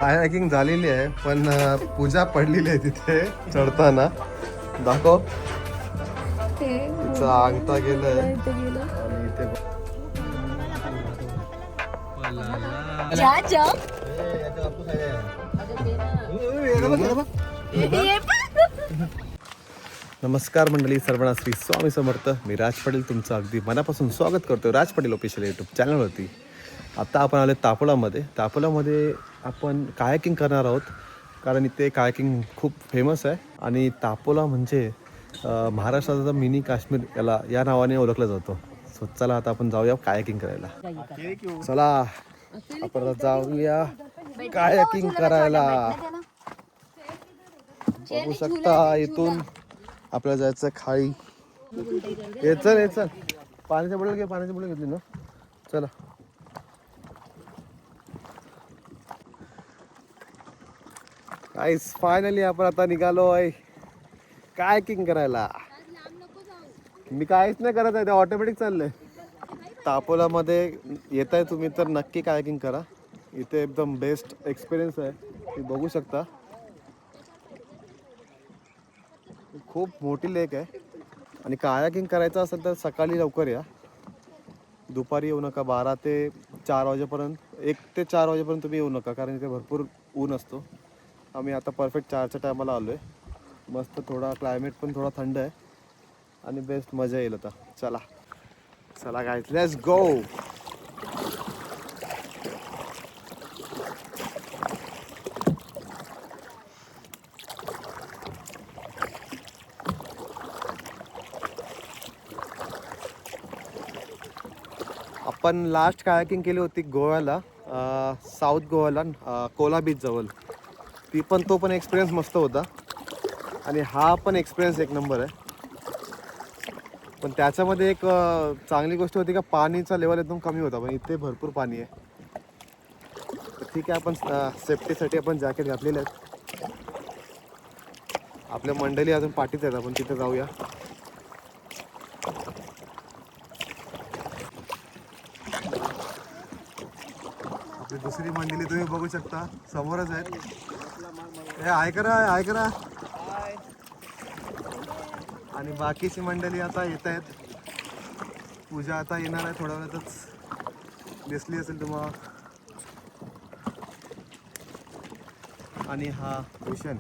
Kayaking झालेली आहे पण पूजा पडलेली आहे तिथे चढताना. दाखव तिचा अंगठा गेलाय आणि इथे नमस्कार मंडळी, सर्वांना श्री स्वामी समर्थ. मी राज पाटील तुमचं अगदी मनापासून स्वागत करतो राज पाटील ऑफिशियल यूट्यूब चॅनलवरती. आता आपण आलो तापोलामध्ये आपण कायाकिंग करणार आहोत, कारण इथे कायाकिंग खूप फेमस आहे. आणि तापोला म्हणजे महाराष्ट्राचा मिनी काश्मीर या नावाने ओळखला जातो. सो चला आता आपण जाऊया कायाकिंग करायला. चला आपण आता जाऊया कायाकिंग करायला. बघू शकता इथून आपल्याला जायचं खाली. हे चल पाण्याच्या बॉटल घेतली ना. चला गाईस, फायनली आपण आता निघालो आहे कायाकिंग करायला. मी काहीच नाही करत आहे, ते ऑटोमॅटिक चाललंय. तापोलामध्ये येत आहे तुम्ही तर नक्की कायाकिंग करा. इथे एकदम बेस्ट एक्सपिरियन्स आहे, तुम्ही बघू शकता. खूप मोठी लेक आहे आणि कायाकिंग करायचं असेल तर सकाळी लवकर या, दुपारी येऊ नका. 12 ते 4 वाजेपर्यंत, 1 ते 4 वाजेपर्यंत तुम्ही येऊ नका, कारण इथे भरपूर ऊन असतो. आम्ही आता परफेक्ट 4च्या टायमाला आलो आहे. मस्त थोडा क्लायमेट पण थोडा थंड आहे आणि बेस्ट मजा येईल. आता चला गाईज, लेट्स गो. आपण लास्ट कायाकिंग केली होती गोव्याला, साऊथ गोव्याला, कोला बीच जवळ. तो पण एक्सपिरियन्स मस्त होता आणि हा पण एक्सपिरियन्स एक नंबर आहे. पण त्याच्यामध्ये एक चांगली गोष्ट होती का पाणीचा लेवल एकदम कमी होता, पण इथे भरपूर पाणी आहे. ठीक आहे, आपण सेफ्टीसाठी आपण जॅकेट घातलेले आहेत. आपल्या मंडळी अजून पाठीत आहेत, आपण तिथे जाऊया. आपली दुसरी मंडळी तुम्ही बघू शकता, समोरच आहेत. हे हाय करा. आणि बाकीची मंडळी आता येत आहेत. पूजा आता येणार आहे थोड्या वेळातच, दिसली असेल तुम्हाला. आणि हा भूषण.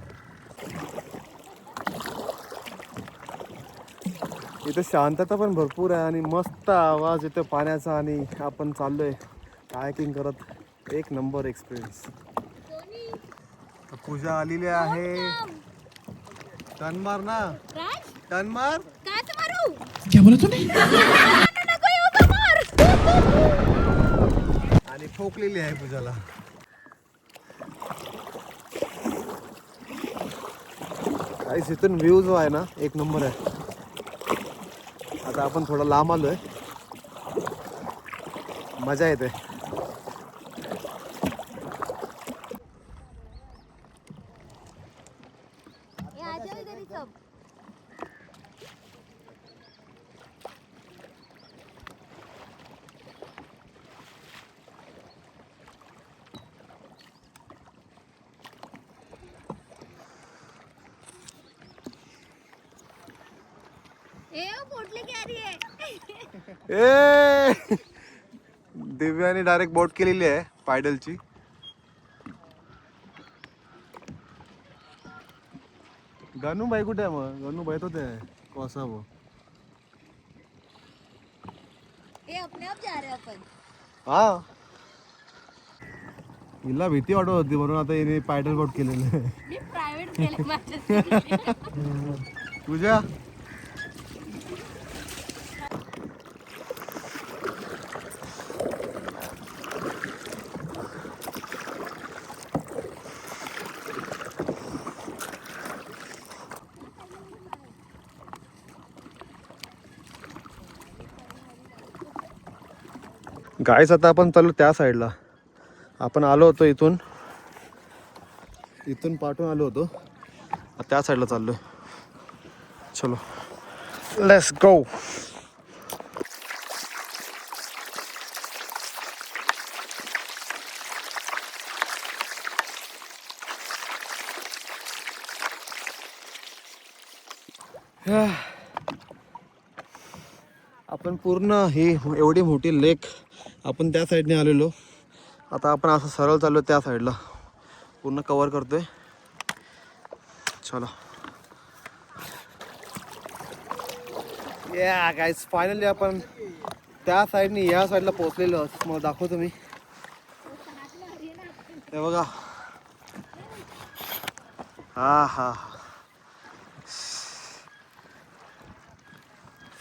इथे शांतता पण भरपूर आहे आणि मस्त आवाज येतो पाण्याचा. आणि आपण चाललोय कायाकिंग करत. एक नंबर एक्सपिरियन्स. पूजा आलेली आहे. टर्न मार ना, टर्न मार. क्या बोला तूने? आणि ठोकलेली आहे पूजाला. काही इथून व्ह्यू जो आहे ना, एक नंबर आहे. आता आपण थोडा लांब आलोय, मजा येते. दिव्याने डायरेक्ट बोट केलेली आहे पायडलची. गणूबाई कुठे आहे मग? गणूबाई तो ते कोसा वो अपने आप जा रहे अपन. हा, हिला भीती वाटत होती म्हणून आता हिने पायडल बोट केलेलं आहे. मी प्रायव्हेट केले माझ्या. पूजा गाईस, आता आपण चालू त्या साईडला. आपण आलो होतो इथून पाठवून आलो होतो, त्या साईडला चाललो. चलो लेट्स गो. आपण पूर्ण ही एवढी मोठी लेक आपण त्या साईडने आलेलो. आता आपण असं सरळ चाललो त्या साईडला, पूर्ण कवर करतोय. चला या गाईज, फायनली आपण त्या साईडने या साईडला पोहोचलेलो आहोत. मग दाखवतो मी. हे बघा, हा हा,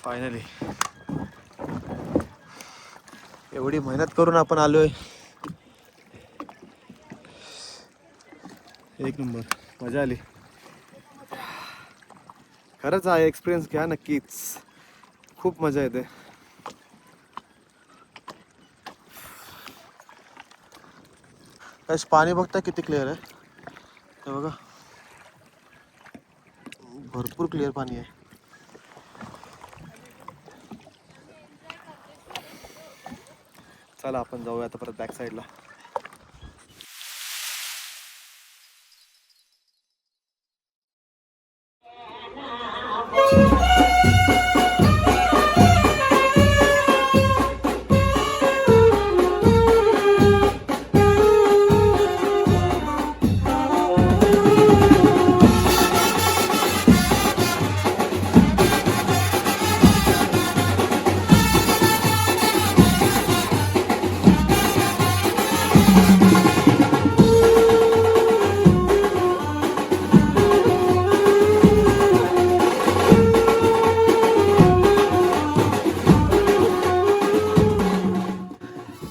फायनली एवढी मेहनत करून आपण आलोय. एक नंबर, मजा आली खरंच. हा एक्सपिरियन्स घ्या नक्कीच, खूप मजा येते. काहीच पाणी बघता किती क्लिअर आहे. हे बघा, भरपूर क्लिअर पाणी आहे. चला आपण जाऊया आता परत बॅक साईडला.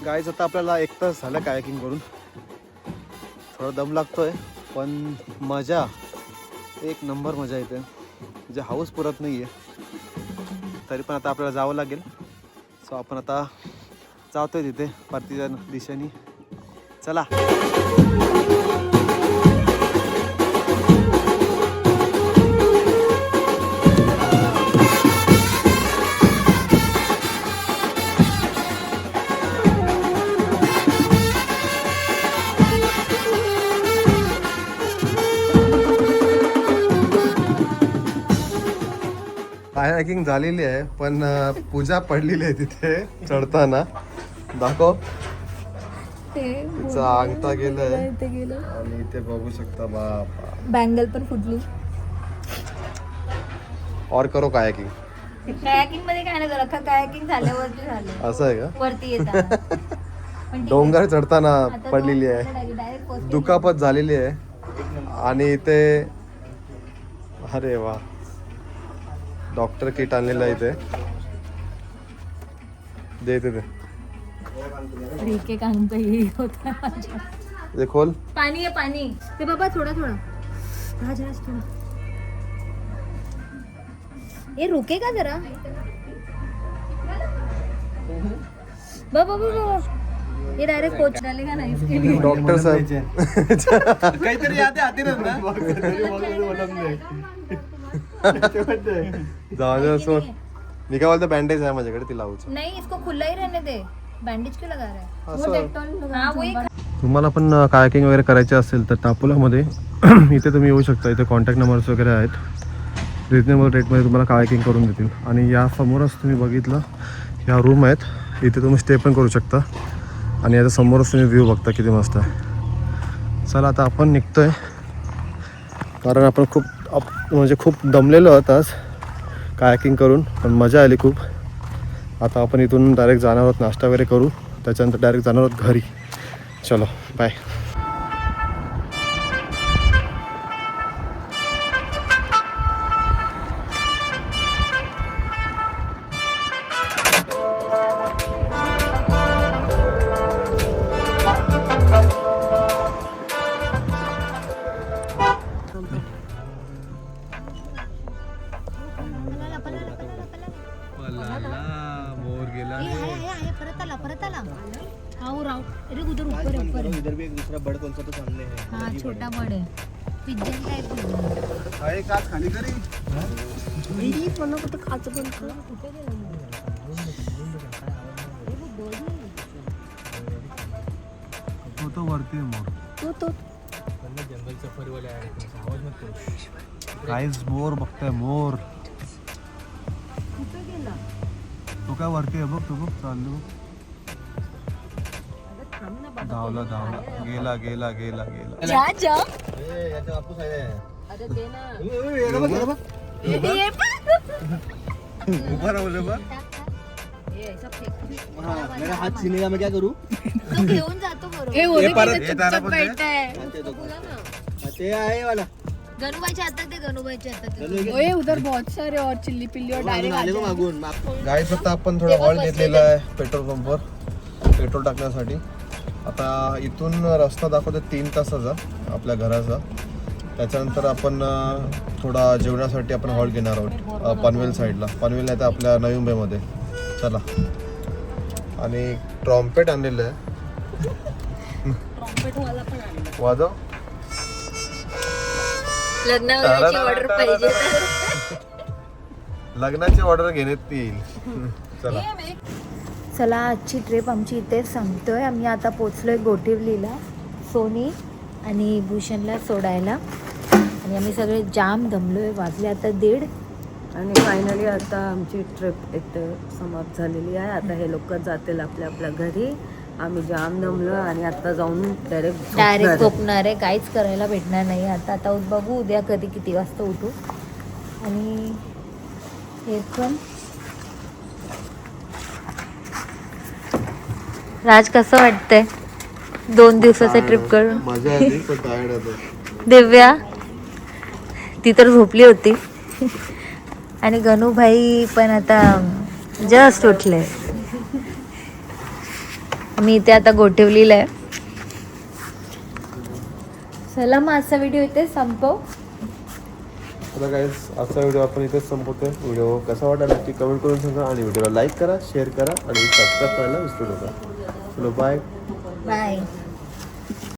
गाईज, आता आपल्याला 1 तास झालं कायाकिंग करून. थोडा दम लागतोय पण मजा एक नंबर मजा येते. म्हणजे हाऊस पुरत नाही आहे तरी पण आता आपल्याला जावं लागेल. सो आपण आता जातोय तिथे परतीच्या दिशेने. चला. कायाकिंग झालेली आहे पण पूजा पडलेली आहे तिथे चढताना. दाखव, तिचा अंगठा गेलाय आणि इथे बघू शकता बापा, बँगल पण फुटली. और करो कायाकिंग. कायाकिंग मध्ये काय नाही झालं, कायाकिंग झाल्यावरती झालं. असं आहे का? वरती येतात डोंगर चढताना पडलेली आहे, दुखापत झालेली आहे आणि इथे अरे वा, डॉक्टर किट आणलेलं आहे इथे. देते ते ठीक आहे, कांत हे होता. ते खोल. पाणी आहे, पाणी ते बाबा, थोडा थोडा राज राज थोडा. ये रुकेगा जरा बाबा बाबा. ये डायरेक्ट कोच डालेगा ना इसके लिए. डॉक्टर साहेब काहीतरी याद आते ना. जाऊ सोड. मी काय बोलतो, बँडेज आहे माझ्याकडे, ती लावूच. नहीं, इसको खुला ही रहने दे. बैंडेज क्यों लगा रहा है? असं. वो डेटॉल. हाँ वही. तुम्हाला पण कायाकिंग वगैरे करायचे असेल तर टापोलामध्ये इथे तुम्ही येऊ शकता. इथे कॉन्टॅक्ट नंबर्स वगैरे आहेत. रिजनेबल रेटमध्ये तुम्हाला कायाकिंग करून देतील. आणि या समोरच तुम्ही बघितलं, ह्या रूम आहेत, इथे तुम्ही स्टे पण करू शकता. आणि याच्या समोरच तुम्ही व्ह्यू बघता किती मस्त आहे. चला आता आपण निघतोय, कारण आपण म्हणजे खूप दमलेलो आहोत आज कायाकिंग करून, पण मजा आली खूप. आता आपण इथून डायरेक्ट जाणार आहोत, नाश्ता वगैरे करू, त्याच्यानंतर डायरेक्ट जाणार आहोत घरी. चलो बाय. मोर गेला. परत आला. राव अरे उधर ऊपर ऊपर. इधर भी एक दूसरा बर्ड कौन सा तो सामने है. हाँ छोटा बर्ड है, पिजन टाइप. आहे का खाली तरी? पण कुठे खायचं पण कुठे तो वरती आहे मोर. तो जंगल सफारी वाले आवाज मत करो. गाईज मोर बघताय, मोर. तो काय वरती आहे बघ, तो बघ चाललो. धावला गेला गेला गेला गेला. जा जा. उभा राहू बघ. मेरा हाथ छीनेगा मैं क्या करूँ? तो घेऊन जातो बरोबर. हे परत हे तारा पण दे. ते आहे वाला गणूबाईच्या हातात ते गणूबाईच्या हातात. ओए उधर बहुत सारे और चिल्ली पिल्ली और डायरेक्ट आले को मागून गाईस आता आपण थोडा हॉल घेतलेला आहे पेट्रोल पंपवर पेट्रोल टाकण्यासाठी. आता इथून रस्ता दाखवतो 3 तासाचा आपल्या घराचा. त्याच्यानंतर आपण थोडा जेवणासाठी आपण हॉल घेणार आहोत पनवेल साईडला. पनवेल नाही तर आपल्या नवी मुंबईमध्ये. चला. आणि ट्रॉम्पेट आणलेलं आहे. वाजव. लग्न वगैरेची ऑर्डर पाहिजे. लग्नाची ऑर्डर घेण्यात येईल. चला. चला आजची ट्रिप आमची इथेच संपतोय. आम्ही आता पोचलोय गोटिवलीला सोनी आणि भूषणला सोडायला. आणि आम्ही सगळे जाम दमलोय. वाजले आता 1:30. आणि फायनली आता आमची ट्रिप इथे समाप्त झालेली आहे. आता हे लोक जातील आपल्या आपल्या घरी. आम्ही जाम दमलो आणि आता जाऊन डायरेक्ट झोपणार आहे. काहीच करायला भेटणार नाही आता बघू उद्या कधी किती वाजता उठू. आणि हे पण राज कसं वाटतंय 2 दिवसाचं ट्रिप करून? मजा आली पण टायर्ड होतो. दिव्या ती तर झोपली होती. आणि गणूभाई पण आता जस्ट उठले. मी इथे आता गोठवलेला आहे. चला मग आजचा व्हिडिओ इथे संपव. आता गाईस आजचा व्हिडिओ आपण इथेच संपवतोय. व्हिडिओ कसा वाटला नक्की कमेंट करून सांगा. आणि व्हिडिओला लाईक करा, शेअर करा आणि सबस्क्राईब करायला विसरू नका. चलो बाय. बाय.